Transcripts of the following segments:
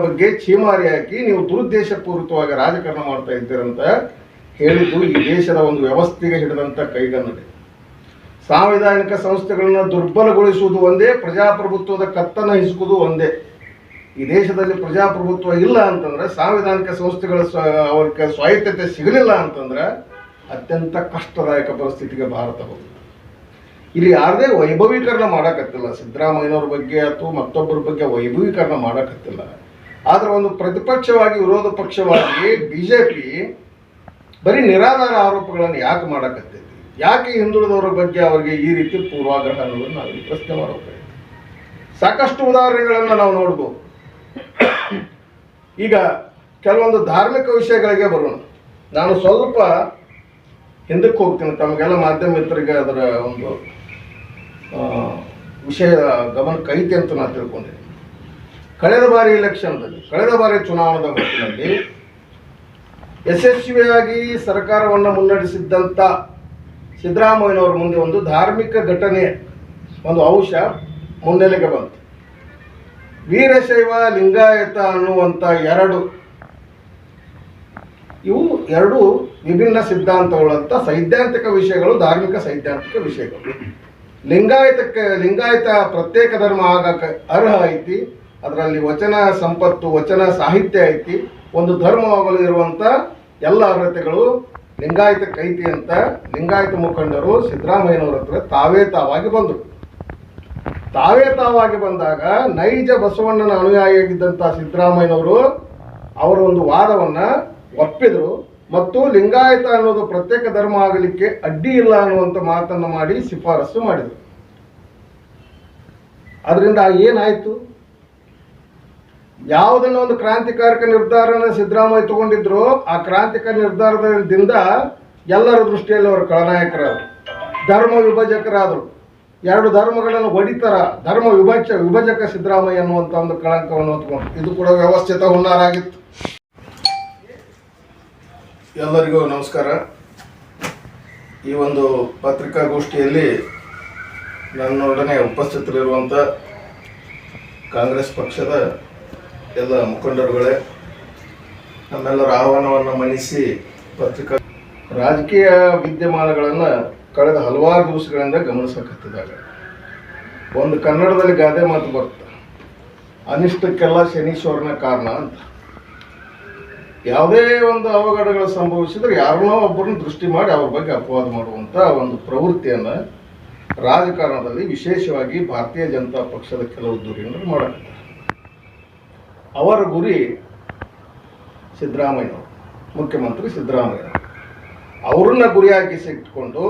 ಬಗ್ಗೆ ಛೀಮಾರಿ ಹಾಕಿ ನೀವು ದುರುದ್ದೇಶಪೂರಿತವಾಗಿ ರಾಜಕಾರಣ ಮಾಡ್ತಾ ಇದ್ದೀರಂತ ಹೇಳಿದ್ದು ಈ ದೇಶದ ಒಂದು ವ್ಯವಸ್ಥೆಗೆ ಹಿಡಿದಂಥ ಕೈಗನ್ನಡಿ. ಸಾಂವಿಧಾನಿಕ ಸಂಸ್ಥೆಗಳನ್ನು ದುರ್ಬಲಗೊಳಿಸುವುದು ಒಂದೇ, ಪ್ರಜಾಪ್ರಭುತ್ವದ ಕತ್ತನ ಹಿಸುಕುವುದು ಒಂದೇ. ಈ ದೇಶದಲ್ಲಿ ಪ್ರಜಾಪ್ರಭುತ್ವ ಇಲ್ಲ ಅಂತಂದ್ರೆ, ಸಾಂವಿಧಾನಿಕ ಸಂಸ್ಥೆಗಳ ಅವ್ರಿಗೆ ಸ್ವಾಯತ್ತತೆ ಸಿಗಲಿಲ್ಲ ಅಂತಂದ್ರೆ ಅತ್ಯಂತ ಕಷ್ಟದಾಯಕ ಪರಿಸ್ಥಿತಿಗೆ ಭಾರತ ಹೋಗುತ್ತೆ. ಇಲ್ಲಿ ಯಾರದೇ ವೈಭವೀಕರಣ ಮಾಡೋಕತ್ತಿಲ್ಲ, ಸಿದ್ದರಾಮಯ್ಯನವ್ರ ಬಗ್ಗೆ ಅಥವಾ ಮತ್ತೊಬ್ಬರ ಬಗ್ಗೆ ವೈಭವೀಕರಣ ಮಾಡೋಕತ್ತಿಲ್ಲ. ಆದರೆ ಒಂದು ಪ್ರತಿಪಕ್ಷವಾಗಿ ವಿರೋಧ ಪಕ್ಷವಾಗಿ ಬಿಜೆಪಿ ಬರೀ ನಿರಾಧಾರ ಆರೋಪಗಳನ್ನು ಯಾಕೆ ಮಾಡಕತ್ತೈತಿ? ಯಾಕೆ ಹಿಂದುಳಿದವರ ಬಗ್ಗೆ ಅವರಿಗೆ ಈ ರೀತಿ ಪೂರ್ವಾಗ್ರಹ ಅನ್ನೋದನ್ನು ನಾವು ಪ್ರಶ್ನೆ ಮಾಡಬೇಕಾಗಿದೆ. ಸಾಕಷ್ಟು ಉದಾಹರಣೆಗಳನ್ನು ನಾವು ನೋಡ್ಬೋದು. ಈಗ ಕೆಲವೊಂದು ಧಾರ್ಮಿಕ ವಿಷಯಗಳಿಗೆ ಬರೋಣ. ನಾನು ಸ್ವಲ್ಪ ಹಿಂದಕ್ಕೆ ಹೋಗ್ತೀನಿ, ತಮಗೆಲ್ಲ ಮಾಧ್ಯಮ ಮಿತ್ರರಿಗೆ ಅದರ ಒಂದು ವಿಷಯ ಗಮನಕ್ಕೆ ಐತಿ ಅಂತ ನಾನು ತಿಳ್ಕೊಂಡಿದ್ದೀನಿ. ಕಳೆದ ಬಾರಿ ಎಲೆಕ್ಷನ್ದಲ್ಲಿ, ಕಳೆದ ಬಾರಿ ಚುನಾವಣಾ ಹೊತ್ತಿನಲ್ಲಿ ಯಶಸ್ವಿಯಾಗಿ ಸರ್ಕಾರವನ್ನು ಮುನ್ನಡೆಸಿದ್ದಂಥ ಸಿದ್ದರಾಮಯ್ಯನವ್ರ ಮುಂದೆ ಒಂದು ಧಾರ್ಮಿಕ ಘಟನೆ, ಒಂದು ಅಂಶ ಮುನ್ನೆಲೆಗೆ ಬಂತು. ವೀರಶೈವ ಲಿಂಗಾಯತ ಅನ್ನುವಂಥ ಎರಡು ವಿಭಿನ್ನ ಸಿದ್ಧಾಂತಗಳಂತ ಸೈದ್ಧಾಂತಿಕ ವಿಷಯಗಳು, ಧಾರ್ಮಿಕ ಸೈದ್ಧಾಂತಿಕ ವಿಷಯಗಳು. ಲಿಂಗಾಯತ ಪ್ರತ್ಯೇಕ ಧರ್ಮ ಆಗಕ್ಕೆ ಅರ್ಹ ಐತಿ, ಅದರಲ್ಲಿ ವಚನ ಸಂಪತ್ತು, ವಚನ ಸಾಹಿತ್ಯ ಐತಿ, ಒಂದು ಧರ್ಮವಾಗಲು ಇರುವಂಥ ಎಲ್ಲ ಅರ್ಹತೆಗಳು ಲಿಂಗಾಯತಕ್ಕೆ ಐತಿ ಅಂತ ಲಿಂಗಾಯತ ಮುಖಂಡರು ಸಿದ್ದರಾಮಯ್ಯನವ್ರ ಹತ್ರ ತಾವಾಗಿ ಬಂದರು. ತಾವಾಗಿ ಬಂದಾಗ ನೈಜ ಬಸವಣ್ಣನ ಅನುಯಾಯಿಯಾಗಿದ್ದಂಥ ಸಿದ್ದರಾಮಯ್ಯನವರು ಅವರ ಒಂದು ವಾದವನ್ನು ಒಪ್ಪಿದರು ಮತ್ತು ಲಿಂಗಾಯತ ಅನ್ನೋದು ಪ್ರತ್ಯೇಕ ಧರ್ಮ ಆಗಲಿಕ್ಕೆ ಅಡ್ಡಿ ಇಲ್ಲ ಅನ್ನುವಂಥ ಮಾತನ್ನು ಮಾಡಿ ಶಿಫಾರಸು ಮಾಡಿದರು. ಅದರಿಂದ ಏನಾಯಿತು? ಯಾವುದನ್ನ ಒಂದು ಕ್ರಾಂತಿಕಾರಕ ನಿರ್ಧಾರನ ಸಿದ್ದರಾಮಯ್ಯ ತಗೊಂಡಿದ್ರು, ಆ ಕ್ರಾಂತಿಕಾರಿ ನಿರ್ಧಾರದಿಂದ ಎಲ್ಲರ ದೃಷ್ಟಿಯಲ್ಲಿ ಅವರು ಖಳನಾಯಕರಾದರು, ಧರ್ಮ ವಿಭಜಕರಾದರು. ಎರಡು ಧರ್ಮಗಳನ್ನು ಒಡಿತರ ಧರ್ಮ ವಿಭಜಕ ಸಿದ್ದರಾಮಯ್ಯ ಅನ್ನುವಂಥ ಒಂದು ಕಳಂಕವನ್ನು ಹೊತ್ಕೊಂಡು ಇದು ಕೂಡ ವ್ಯವಸ್ಥಿತ ಹುನ್ನಾರಾಗಿತ್ತು. ಎಲ್ಲರಿಗೂ ನಮಸ್ಕಾರ. ಈ ಒಂದು ಪತ್ರಿಕಾಗೋಷ್ಠಿಯಲ್ಲಿ ನನ್ನೊಡನೆ ಉಪಸ್ಥಿತರಿರುವಂಥ ಕಾಂಗ್ರೆಸ್ ಪಕ್ಷದ ಎಲ್ಲ ಮುಖಂಡರುಗಳೇ, ನಮ್ಮೆಲ್ಲರ ಆಹ್ವಾನವನ್ನು ಮನ್ನಿಸಿ ಪತ್ರಿಕಾ ರಾಜಕೀಯ ವಿದ್ಯಮಾನಗಳನ್ನು ಕಳೆದ ಹಲವಾರು ದಿವಸಗಳಿಂದ ಗಮನಿಸಕತ್ತಿದಾಗ ಒಂದು ಕನ್ನಡದಲ್ಲಿ ಗಾದೆ ಮಾತು ಬರುತ್ತೆ, ಅನಿಷ್ಟಕ್ಕೆಲ್ಲ ಶನೀಶ್ವರನ ಕಾರಣ ಅಂತ. ಯಾವುದೇ ಒಂದು ಅವಘಡಗಳು ಸಂಭವಿಸಿದ್ರೆ ಯಾರನ್ನೋ ಒಬ್ಬರನ್ನ ದೃಷ್ಟಿ ಮಾಡಿ ಅವ್ರ ಬಗ್ಗೆ ಅಪವಾದ ಮಾಡುವಂಥ ಒಂದು ಪ್ರವೃತ್ತಿಯನ್ನು ರಾಜಕಾರಣದಲ್ಲಿ ವಿಶೇಷವಾಗಿ ಭಾರತೀಯ ಜನತಾ ಪಕ್ಷದ ಕೆಲವು ಧುರೀಣರು ಮಾಡಕತ್ತಾರೆ. ಅವರ ಗುರಿ ಸಿದ್ದರಾಮಯ್ಯನವರು, ಮುಖ್ಯಮಂತ್ರಿ ಸಿದ್ದರಾಮಯ್ಯನವರು. ಅವರನ್ನ ಗುರಿಯಾಗಿಸಿಟ್ಕೊಂಡು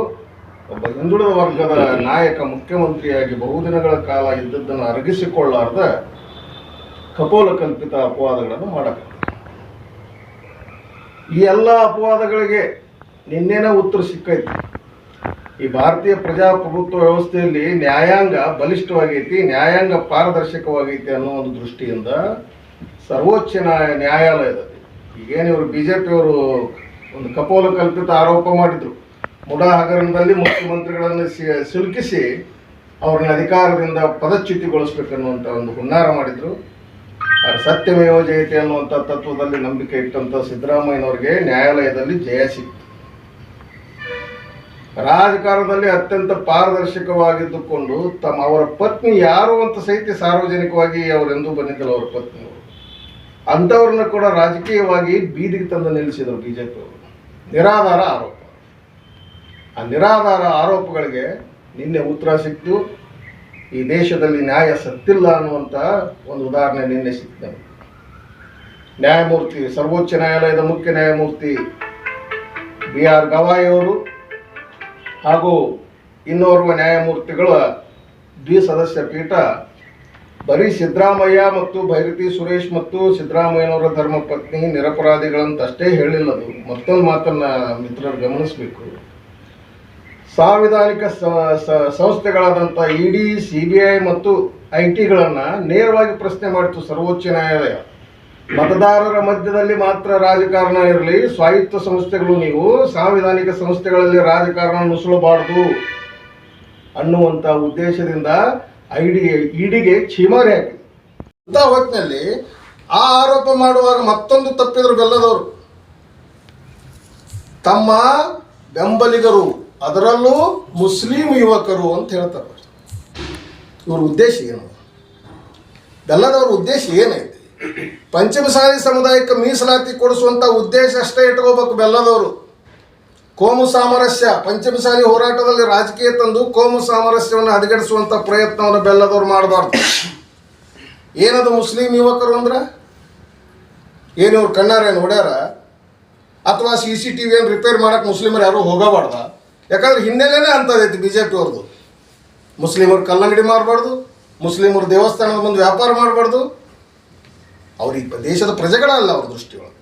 ಒಬ್ಬ ಹಿಂದುಳಿದ ವರ್ಗದ ನಾಯಕ ಮುಖ್ಯಮಂತ್ರಿಯಾಗಿ ಬಹುದಿನಗಳ ಕಾಲ ಇದ್ದದ್ದನ್ನು ಅರಗಿಸಿಕೊಳ್ಳಾರ್ದ ಕಪೋಲ ಕಲ್ಪಿತ ಅಪವಾದಗಳನ್ನು ಮಾಡಕತ್ತಾರೆ. ಈ ಎಲ್ಲ ಅಪವಾದಗಳಿಗೆ ನಿನ್ನೆನೇ ಉತ್ತರ ಸಿಕ್ಕೈತಿ. ಈ ಭಾರತೀಯ ಪ್ರಜಾಪ್ರಭುತ್ವ ವ್ಯವಸ್ಥೆಯಲ್ಲಿ ನ್ಯಾಯಾಂಗ ಬಲಿಷ್ಠವಾಗೈತಿ, ನ್ಯಾಯಾಂಗ ಪಾರದರ್ಶಕವಾಗೈತಿ ಅನ್ನೋ ಒಂದು ದೃಷ್ಟಿಯಿಂದ ಸರ್ವೋಚ್ಚ ನ್ಯಾಯಾಲಯದಲ್ಲಿ ಈಗೇನು ಇವರು ಬಿಜೆಪಿಯವರು ಒಂದು ಕಪೋಲ ಕಲ್ಪಿತ ಆರೋಪ ಮಾಡಿದರು, ಮುಡಾ ಹಗರಣದಲ್ಲಿ ಮುಖ್ಯಮಂತ್ರಿಗಳನ್ನು ಸಿಲುಕಿಸಿ ಅವ್ರನ್ನ ಅಧಿಕಾರದಿಂದ ಪದಚ್ಯುತಿಗೊಳಿಸ್ಬೇಕನ್ನುವಂಥ ಒಂದು ಹುನ್ನಾರ ಮಾಡಿದರು. ಸತ್ಯಮೇವ ಜಯತೆ ಅನ್ನುವಂಥ ತತ್ವದಲ್ಲಿ ನಂಬಿಕೆ ಇಟ್ಟಂಥ ಸಿದ್ದರಾಮಯ್ಯನವ್ರಿಗೆ ನ್ಯಾಯಾಲಯದಲ್ಲಿ ಜಯ ಸಿಕ್ತು. ರಾಜಕಾರಣದಲ್ಲಿ ಅತ್ಯಂತ ಪಾರದರ್ಶಕವಾಗಿದ್ದುಕೊಂಡು ಅವರ ಪತ್ನಿ ಯಾರು ಅಂತ ಸಹಿತ ಸಾರ್ವಜನಿಕವಾಗಿ ಅವರೆಂದೂ ಬಂದಿದ್ದಲ್ಲ ಅವರ ಪತ್ನಿಯವರು, ಅಂಥವ್ರನ್ನ ಕೂಡ ರಾಜಕೀಯವಾಗಿ ಬೀದಿಗೆ ತಂದು ನಿಲ್ಲಿಸಿದರು ಬಿಜೆಪಿಯವರು. ನಿರಾಧಾರ ಆರೋಪ. ಆ ನಿರಾಧಾರ ಆರೋಪಗಳಿಗೆ ನಿನ್ನೆ ಉತ್ತರ ಸಿಕ್ತು. ಈ ದೇಶದಲ್ಲಿ ನ್ಯಾಯ ಸತ್ತಿಲ್ಲ ಅನ್ನುವಂಥ ಒಂದು ಉದಾಹರಣೆ ನಿನ್ನೆ ಸಿಕ್ಕಿದೆ. ನ್ಯಾಯಮೂರ್ತಿ, ಸರ್ವೋಚ್ಚ ನ್ಯಾಯಾಲಯದ ಮುಖ್ಯ ನ್ಯಾಯಮೂರ್ತಿ BR ಗವಾಯಿ ಅವರು ಹಾಗೂ ಇನ್ನೋರ್ವ ನ್ಯಾಯಮೂರ್ತಿಗಳ ದ್ವಿಸದಸ್ಯ ಪೀಠ ಬರೀ ಸಿದ್ದರಾಮಯ್ಯ ಮತ್ತು ಭೈರತಿ ಸುರೇಶ್ ಮತ್ತು ಸಿದ್ದರಾಮಯ್ಯನವರ ಧರ್ಮಪತ್ನಿ ನಿರಪರಾಧಿಗಳಂತಷ್ಟೇ ಹೇಳಿಲ್ಲದು. ಮತ್ತೊಂದು ಮಾತನ್ನು ಮಿತ್ರರು ಗಮನಿಸಬೇಕು. ಸಾಂವಿಧಾನಿಕ ಸಂಸ್ಥೆಗಳಾದಂಥ ED, CBI ಮತ್ತು IT ನೇರವಾಗಿ ಪ್ರಶ್ನೆ ಮಾಡಿತು ಸರ್ವೋಚ್ಚ ನ್ಯಾಯಾಲಯ. ಮತದಾರರ ಮಧ್ಯದಲ್ಲಿ ಮಾತ್ರ ರಾಜಕಾರಣ ಇರಲಿ, ಸ್ವಾಯತ್ತ ಸಂಸ್ಥೆಗಳು ನೀವು ಸಾಂವಿಧಾನಿಕ ಸಂಸ್ಥೆಗಳಲ್ಲಿ ರಾಜಕಾರಣ ನುಸುಳಬಾರ್ದು ಅನ್ನುವಂಥ ಉದ್ದೇಶದಿಂದ EDಗೆ ಛೀಮಾರಿ ಹಾಕಿದೆ. ಅಂಥ ಹೊತ್ತಿನಲ್ಲಿ ಆ ಆರೋಪ ಮಾಡುವಾಗ ಮತ್ತೊಂದು ತಪ್ಪಿದ್ರು ಬೆಲ್ಲದವರು. ತಮ್ಮ ಬೆಂಬಲಿಗರು, ಅದರಲ್ಲೂ ಮುಸ್ಲಿಂ ಯುವಕರು ಅಂತ ಹೇಳ್ತಾರೆ. ಇವ್ರ ಉದ್ದೇಶ ಏನು? ಬೆಲ್ಲದವ್ರ ಉದ್ದೇಶ ಏನೈತಿ? ಪಂಚಮಸಾಲಿ ಸಮುದಾಯಕ್ಕೆ ಮೀಸಲಾತಿ ಕೊಡಿಸುವಂಥ ಉದ್ದೇಶ ಅಷ್ಟೇ ಇಟ್ಕೋಬೇಕು ಬೆಲ್ಲದವರು. ಕೋಮು ಸಾಮರಸ್ಯ, ಪಂಚಮಸಾಲಿ ಹೋರಾಟದಲ್ಲಿ ರಾಜಕೀಯ ತಂದು ಕೋಮು ಸಾಮರಸ್ಯವನ್ನು ಹದಗೆಡಿಸುವಂಥ ಪ್ರಯತ್ನವನ್ನು ಬೆಲ್ಲದವ್ರು ಮಾಡಬಾರ್ದು. ಏನದು ಮುಸ್ಲಿಂ ಯುವಕರು ಅಂದ್ರೆ? ಏನು ಇವ್ರು ಕಣ್ಣಾರೆ ನೋಡ್ಯಾರ? ಅಥವಾ CCTV ಏನು ರಿಪೇರ್ ಮಾಡಕ್ಕೆ ಮುಸ್ಲಿಮರು ಯಾರು ಹೋಗಬಾರ್ದ? ಯಾಕಂದ್ರೆ ಹಿನ್ನೆಲೆನೇ ಅಂತದೈತಿ BJP ಅವ್ರದ್ದು. ಮುಸ್ಲಿಮರು ಕಲ್ಲಂಗಡಿ ಮಾರಬಾರ್ದು, ಮುಸ್ಲಿಮರು ದೇವಸ್ಥಾನದ ಮುಂದೆ ವ್ಯಾಪಾರ ಮಾಡಬಾರ್ದು. ಅವ್ರಿಗೆ ದೇಶದ ಪ್ರಜೆಗಳಲ್ಲ ಅವ್ರ ದೃಷ್ಟಿಯೊಳಗೆ.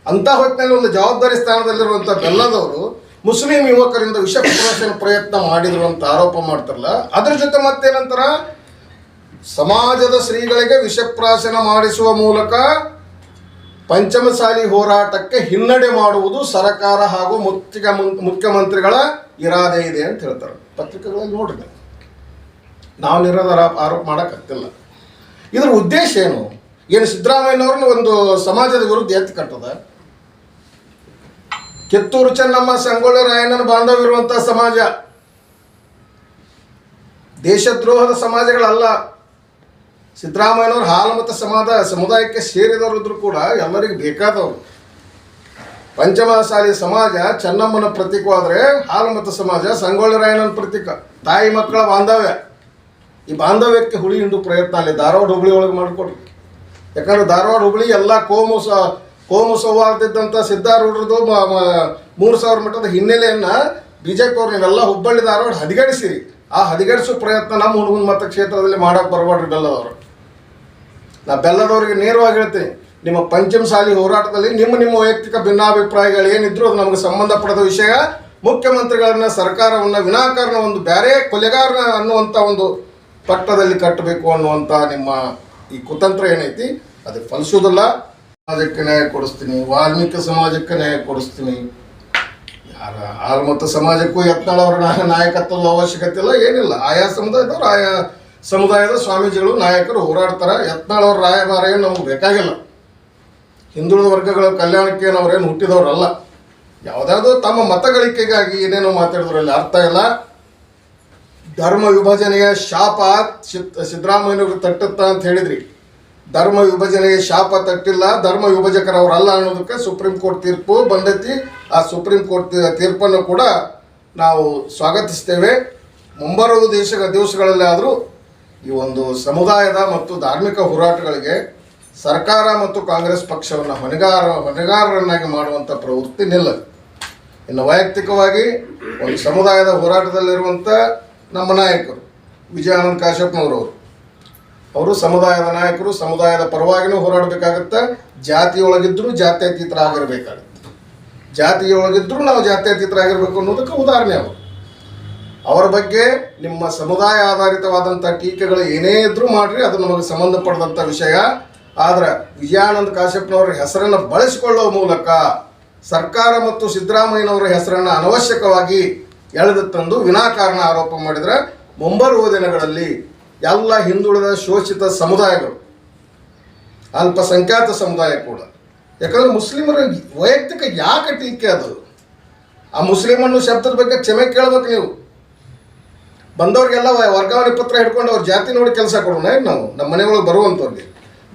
ಅಂಥ ಹೊತ್ತಿನಲ್ಲಿ ಒಂದು ಜವಾಬ್ದಾರಿ ಸ್ಥಾನದಲ್ಲಿರುವಂಥ ಬೆಲ್ಲದವರು ಮುಸ್ಲಿಂ ಯುವಕರಿಂದ ವಿಷ ಪ್ರದರ್ಶನ ಪ್ರಯತ್ನ ಮಾಡಿದ್ರು ಅಂತ ಆರೋಪ ಮಾಡ್ತಾರಲ್ಲ, ಅದ್ರ ಜೊತೆ ಮತ್ತೇನಂತಾರ? ಸಮಾಜದ ಶ್ರೀಗಳಿಗೆ ವಿಷಪ್ರಾಶನ ಮಾಡಿಸುವ ಮೂಲಕ ಪಂಚಮಸಾಲಿ ಹೋರಾಟಕ್ಕೆ ಹಿನ್ನಡೆ ಮಾಡುವುದು ಸರ್ಕಾರ ಹಾಗೂ ಮುಖ್ಯಮಂತ್ರಿಗಳ ಇರಾದೆ ಇದೆ ಅಂತ ಹೇಳ್ತಾರೆ. ಪತ್ರಿಕೆಗಳಲ್ಲಿ ನೋಡ್ರಿ, ನಾವು ನಿರಾಧಾರ ಆರೋಪ ಮಾಡೋಕ್ಕಾಗ್ತಿಲ್ಲ. ಇದ್ರ ಉದ್ದೇಶ ಏನು? ಏನು ಸಿದ್ದರಾಮಯ್ಯನವ್ರನ್ನ ಒಂದು ಸಮಾಜದ ವಿರುದ್ಧ ಎತ್ತಿ ಕಟ್ಟದ? ಕಿತ್ತೂರು ಚೆನ್ನಮ್ಮ, ಸಂಗೊಳ್ಳಿ ರಾಯಣ್ಣನ ಬಾಂಧವ್ಯವಿರುವಂಥ ಸಮಾಜ, ದೇಶದ್ರೋಹದ ಸಮಾಜಗಳಲ್ಲ. ಸಿದ್ದರಾಮಯ್ಯನವರು ಹಾಲುಮತ ಸಮುದಾಯಕ್ಕೆ ಸೇರಿದವರಿದ್ರು ಕೂಡ ಎಲ್ಲರಿಗೂ ಬೇಕಾದವರು. ಪಂಚಮಸಾಲಿ ಸಮಾಜ ಚೆನ್ನಮ್ಮನ ಪ್ರತೀಕವಾದರೆ ಹಾಲುಮತ ಸಮಾಜ ಸಂಗೊಳ್ಳಿ ರಾಯಣ್ಣನ ಪ್ರತೀಕ. ತಾಯಿ ಮಕ್ಕಳ ಬಾಂಧವ್ಯ. ಈ ಬಾಂಧವ್ಯಕ್ಕೆ ಹುಳಿ ಹಿಂಡು ಪ್ರಯತ್ನ ಅಲ್ಲಿ ಧಾರವಾಡ ಹುಬ್ಳಿ ಒಳಗೆ ಮಾಡಿಕೊಡ್ರಿ. ಯಾಕಂದ್ರೆ ಧಾರವಾಡ ಹುಬ್ಳಿ ಎಲ್ಲ ಕೋಮು ಸೌಹಾರ್ದಿದ್ದಂಥ ಸಿದ್ಧಾರೂಢರದು 3000 ಮಟ್ಟದ ಹಿನ್ನೆಲೆಯನ್ನು BJP ಅವ್ರು ನೀವೆಲ್ಲ ಹುಬ್ಬಳ್ಳಿ ಧಾರವಾಡ ಹದಿಗಡಿಸಿರಿ. ಆ ಹದಿಗಡಿಸೋ ಪ್ರಯತ್ನ ನಮ್ಮ ಹುಡುಗನ ಮತಕ್ಷೇತ್ರದಲ್ಲಿ ಮಾಡೋಕ್ಕೆ ಬರಬಾರ್ದು ಬೆಲ್ಲದವರು. ನಾ ಬೆಲ್ಲದವ್ರಿಗೆ ನೇರವಾಗಿ ಹೇಳ್ತೀನಿ, ನಿಮ್ಮ ಪಂಚಮಸಾಲಿ ಹೋರಾಟದಲ್ಲಿ ನಿಮ್ಮ ವೈಯಕ್ತಿಕ ಭಿನ್ನಾಭಿಪ್ರಾಯಗಳು ಏನಿದ್ರು ಅದು ನಮಗೆ ಸಂಬಂಧಪಡದ ವಿಷಯ. ಮುಖ್ಯಮಂತ್ರಿಗಳನ್ನ, ಸರ್ಕಾರವನ್ನು ವಿನಾಕಾರಣ ಒಂದು ಬೇರೆ ಕೊಲೆಗಾರನ ಅನ್ನುವಂಥ ಒಂದು ಪಟ್ಟದಲ್ಲಿ ಕಟ್ಟಬೇಕು ಅನ್ನುವಂಥ ನಿಮ್ಮ ಈ ಕುತಂತ್ರ ಏನೈತಿ ಅದು ಫಲಿಸೋದಿಲ್ಲ. ಸಮಾಜಕ್ಕೆ ನ್ಯಾಯ ಕೊಡಿಸ್ತೀನಿ, ವಾಲ್ಮೀಕಿ ಸಮಾಜಕ್ಕೆ ನ್ಯಾಯ ಕೊಡಿಸ್ತೀನಿ. ಯಾರ ಆಲ್ಮತ ಸಮಾಜಕ್ಕೂ ಯತ್ನಾಳ್ ಅವರ ನಾಯಕತ್ವದ ಅವಶ್ಯಕತೆ ಇಲ್ಲ, ಏನಿಲ್ಲ. ಆಯಾ ಸಮುದಾಯದವರು, ಆಯಾ ಸಮುದಾಯದ ಸ್ವಾಮೀಜಿಗಳು, ನಾಯಕರು ಹೋರಾಡ್ತಾರೆ. ಯತ್ನಾಳ್ ಅವ್ರ ರಾಯಭಾರ ಏನು ನಮ್ಗೆ ಬೇಕಾಗಿಲ್ಲ. ಹಿಂದುಳಿದ ವರ್ಗಗಳ ಕಲ್ಯಾಣಕ್ಕೆ ಅವ್ರೇನು ಹುಟ್ಟಿದವರಲ್ಲ. ಯಾವುದಾದ್ರೂ ತಮ್ಮ ಮತಗಳಿಕೆಗಾಗಿ ಏನೇನೋ ಮಾತಾಡಿದ್ರಲ್ಲಿ ಅರ್ಥ ಇಲ್ಲ. ಧರ್ಮ ವಿಭಜನೆಯ ಶಾಪ ಸಿದ್ದರಾಮಯ್ಯನವ್ರಿಗೆ ತಟ್ಟುತ್ತಾ ಅಂತ ಹೇಳಿದ್ರಿ. ಧರ್ಮ ವಿಭಜನೆಯ ಶಾಪ ತಟ್ಟಿಲ್ಲ, ಧರ್ಮ ವಿಭಜಕರವರಲ್ಲ ಅನ್ನೋದಕ್ಕೆ ಸುಪ್ರೀಂ ಕೋರ್ಟ್ ತೀರ್ಪು ಬಂದೈತಿ. ಆ ಸುಪ್ರೀಂ ಕೋರ್ಟ್ ತೀರ್ಪನ್ನು ಕೂಡ ನಾವು ಸ್ವಾಗತಿಸ್ತೇವೆ. ಮುಂಬರುವ ದಿವಸಗಳಲ್ಲಿ ಆದರೂ ಈ ಒಂದು ಸಮುದಾಯದ ಮತ್ತು ಧಾರ್ಮಿಕ ಹೋರಾಟಗಳಿಗೆ ಸರ್ಕಾರ ಮತ್ತು ಕಾಂಗ್ರೆಸ್ ಪಕ್ಷವನ್ನು ಹೊಣೆಗಾರರನ್ನಾಗಿ ಮಾಡುವಂಥ ಪ್ರವೃತ್ತಿ ನಿಲ್ಲದು. ಇನ್ನು ವೈಯಕ್ತಿಕವಾಗಿ ಒಂದು ಸಮುದಾಯದ ಹೋರಾಟದಲ್ಲಿರುವಂಥ ನಮ್ಮ ನಾಯಕರು ವಿಜಯಾನಂದ ಕಾಶ್ಯಪ್ನವರವರು, ಅವರು ಸಮುದಾಯದ ನಾಯಕರು, ಸಮುದಾಯದ ಪರವಾಗಿನೂ ಹೋರಾಡಬೇಕಾಗತ್ತೆ. ಜಾತಿಯೊಳಗಿದ್ದರೂ ಜಾತ್ಯತೀತರಾಗಿರಬೇಕಾಗತ್ತೆ. ಜಾತಿಯೊಳಗಿದ್ದರೂ ನಾವು ಜಾತ್ಯತೀತರಾಗಿರಬೇಕು ಅನ್ನೋದಕ್ಕೆ ಉದಾಹರಣೆ ಅವರು. ಅವರ ಬಗ್ಗೆ ನಿಮ್ಮ ಸಮುದಾಯ ಆಧಾರಿತವಾದಂಥ ಟೀಕೆಗಳು ಏನೇ ಇದ್ರೂ ಮಾಡಿರಿ, ಅದು ನಮಗೆ ಸಂಬಂಧಪಟ್ಟಂಥ ವಿಷಯ. ಆದರೆ ವಿಜಯಾನಂದ ಕಾಶ್ಯಪ್ನವರ ಹೆಸರನ್ನು ಬಳಸಿಕೊಳ್ಳುವ ಮೂಲಕ ಸರ್ಕಾರ ಮತ್ತು ಸಿದ್ದರಾಮಯ್ಯನವರ ಹೆಸರನ್ನು ಅನವಶ್ಯಕವಾಗಿ ಎಳೆದು ತಂದು ವಿನಾಕಾರಣ ಆರೋಪ ಮಾಡಿದರೆ ಮುಂಬರುವ ದಿನಗಳಲ್ಲಿ ಎಲ್ಲ ಹಿಂದುಳಿದ ಶೋಷಿತ ಸಮುದಾಯಗಳು, ಅಲ್ಪಸಂಖ್ಯಾತ ಸಮುದಾಯ ಕೂಡ, ಯಾಕಂದರೆ ಮುಸ್ಲಿಮರ ವೈಯಕ್ತಿಕ ಯಾಕೆ ಟೀಕೆ ಅದು? ಆ ಮುಸ್ಲಿಮನ್ನು ಶಬ್ದದ ಬಗ್ಗೆ ಕ್ಷಮೆ ಕೇಳಬೇಕು ನೀವು. ಬಂದವ್ರಿಗೆಲ್ಲ ವರ್ಗಾವಣೆ ಪತ್ರ ಹಿಡ್ಕೊಂಡು ಅವ್ರ ಜಾತಿ ನೋಡಿ ಕೆಲಸ ಕೊಡೋಣ ನಾವು ನಮ್ಮ ಮನೆಗಳಿಗೆ ಬರುವಂಥವ್ರಿಗೆ.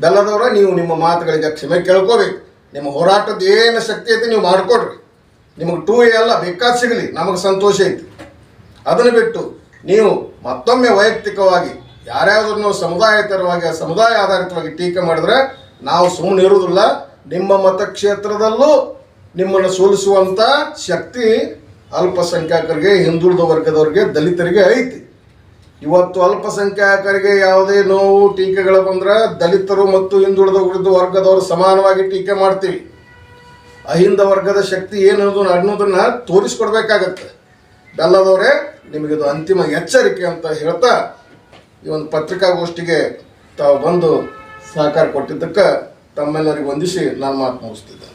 ಬೆಲ್ಲದವರ ನೀವು ನಿಮ್ಮ ಮಾತುಗಳಿಗೆ ಕ್ಷಮೆ ಕೇಳ್ಕೋಬೇಕು. ನಿಮ್ಮ ಹೋರಾಟದ ಏನು ಶಕ್ತಿ ಐತಿ ನೀವು ಮಾಡಿಕೊಡ್ರಿ. ನಿಮಗೆ 2A ಅಲ್ಲ ಬೇಕಾದ ಸಿಗಲಿ, ನಮಗೆ ಸಂತೋಷ ಐತಿ. ಅದನ್ನು ಬಿಟ್ಟು ನೀವು ಮತ್ತೊಮ್ಮೆ ವೈಯಕ್ತಿಕವಾಗಿ ಯಾರ್ಯಾವ್ದನ್ನು ಸಮುದಾಯ ಆಧಾರಿತವಾಗಿ ಟೀಕೆ ಮಾಡಿದ್ರೆ ನಾವು ಸುಮ್ಮನೆ ಇರುವುದಿಲ್ಲ. ನಿಮ್ಮ ಮತಕ್ಷೇತ್ರದಲ್ಲೂ ನಿಮ್ಮನ್ನು ಸೋಲಿಸುವಂಥ ಶಕ್ತಿ ಅಲ್ಪಸಂಖ್ಯಾತರಿಗೆ, ಹಿಂದುಳಿದ ವರ್ಗದವರಿಗೆ, ದಲಿತರಿಗೆ ಐತಿ. ಇವತ್ತು ಅಲ್ಪಸಂಖ್ಯಾತರಿಗೆ ಯಾವುದೇ ನೋವು ಟೀಕೆಗಳು ಬಂದ್ರೆ ದಲಿತರು ಮತ್ತು ಹಿಂದುಳಿದ ವರ್ಗದವರು ಸಮಾನವಾಗಿ ಟೀಕೆ ಮಾಡ್ತೀವಿ. ಅಹಿಂದ ವರ್ಗದ ಶಕ್ತಿ ಅನ್ನೋದನ್ನು ತೋರಿಸ್ಕೊಡ್ಬೇಕಾಗತ್ತೆ. ಬೆಲ್ಲದವರೇ, ನಿಮಗಿದು ಅಂತಿಮ ಎಚ್ಚರಿಕೆ ಅಂತ ಹೇಳ್ತಾ ಈ ಒಂದು ಪತ್ರಿಕಾಗೋಷ್ಠಿಗೆ ತಾವು ಬಂದು ಸಹಕಾರ ಕೊಟ್ಟಿದ್ದಕ್ಕೆ ತಮ್ಮೆಲ್ಲರಿಗೂ ವಂದಿಸಿ ನಾನು ಮಾತು ಮುಗಿಸ್ತಿದ್ದೆ.